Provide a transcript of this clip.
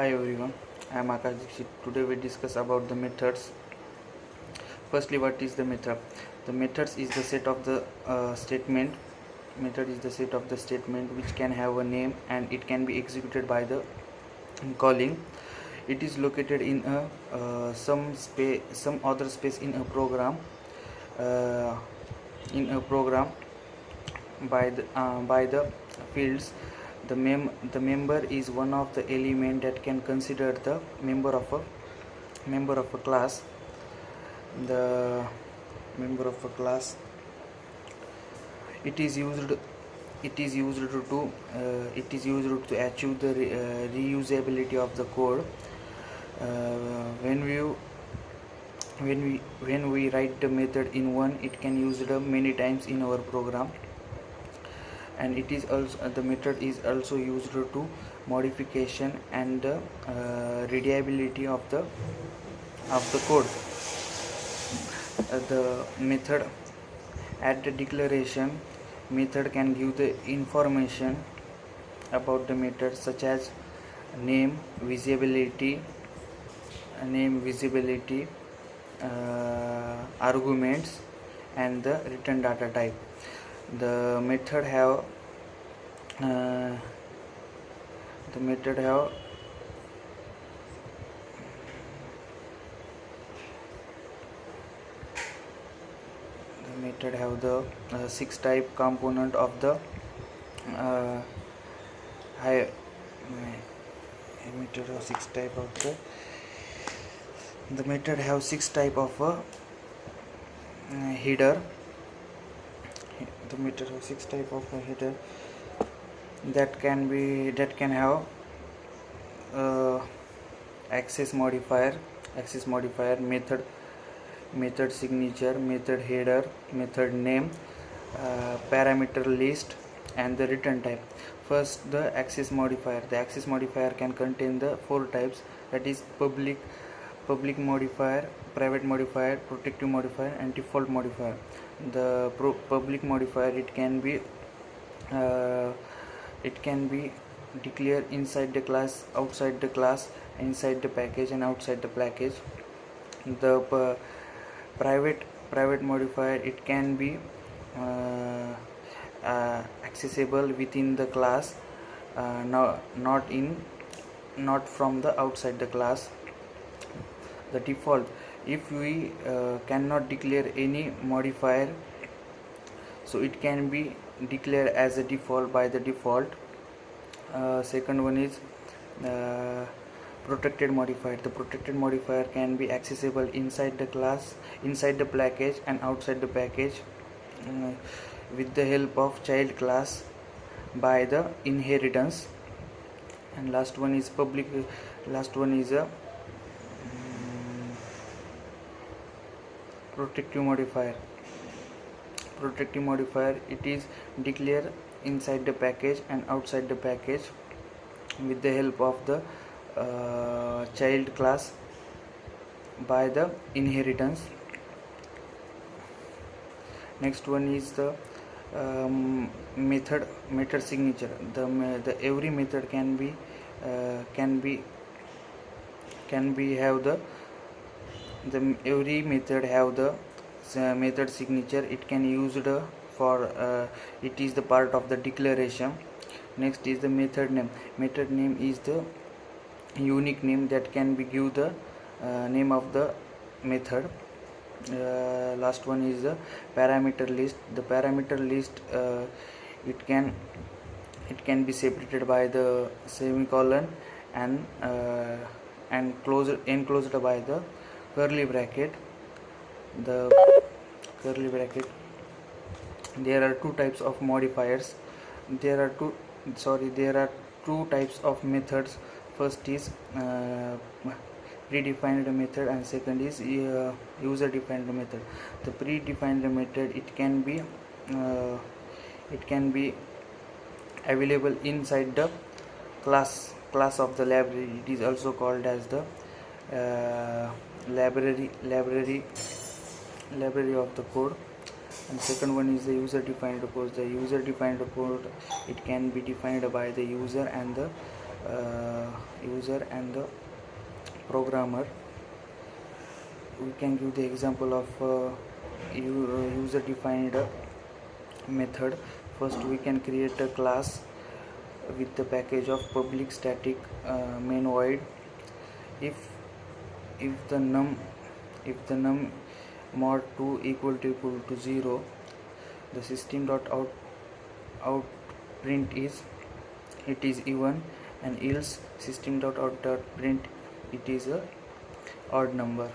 Hi everyone, I am Akash Dixit. Today we discuss about the methods. Firstly, what is the method? The methods is the set of the statement. Method is the set of the statement which can have a name and it can be executed by the calling. It is located in a some other space in a program. Uh, by the fields. The member is one of the element that can consider the member of a class. The member of a class, it is used to achieve the reusability of the code. When we write the method in one, it can used many times in our program, and it is also the method is also used to modification and readability of the code. The method at the declaration, method can give the information about the method such as name, visibility, arguments, and the return data type. The method have uh, the method have the 6 type component of the high method have 6 type of the method have 6 type of header. The method have 6 type of header that can have access modifier, method signature, method header, method name, parameter list, and the return type. First, the access modifier. The access modifier can contain the 4 types, that is public modifier, private modifier, protective modifier, and default modifier. The public modifier, it can be declared inside the class, outside the class, inside the package, and outside the package. The private modifier, it can be accessible within the class, not from the outside the class. The default, if we cannot declare any modifier, so it can be declared as a default by the default. Second one is protected modifier. The protected modifier can be accessible inside the class, inside the package, and outside the package with the help of child class by the inheritance. And last one is a protective modifier. It is declared inside the package and outside the package with the help of the child class by the inheritance. Next one is the method signature. The every method can be have the every method have the method signature. It can used for it is the part of the declaration. Next is the method name. Method name is the unique name that can be give the name of the method. Last one is the parameter list. The parameter list, it can be separated by the semicolon and enclosed by the curly bracket. The curly bracket. There are two types of modifiers. There are two types of methods. First is predefined method, and second is user defined method. The predefined method, it can be available inside the class of the library. It is also called as the library of the code. And second one is the user defined code. The user defined code, it can be defined by the user and the user and the programmer. We can give the example of user defined method. First we can create a class with the package of public static main void. If the num mod 2 equal to 0, the system dot out print is it is even, and else system dot out print it is a odd number.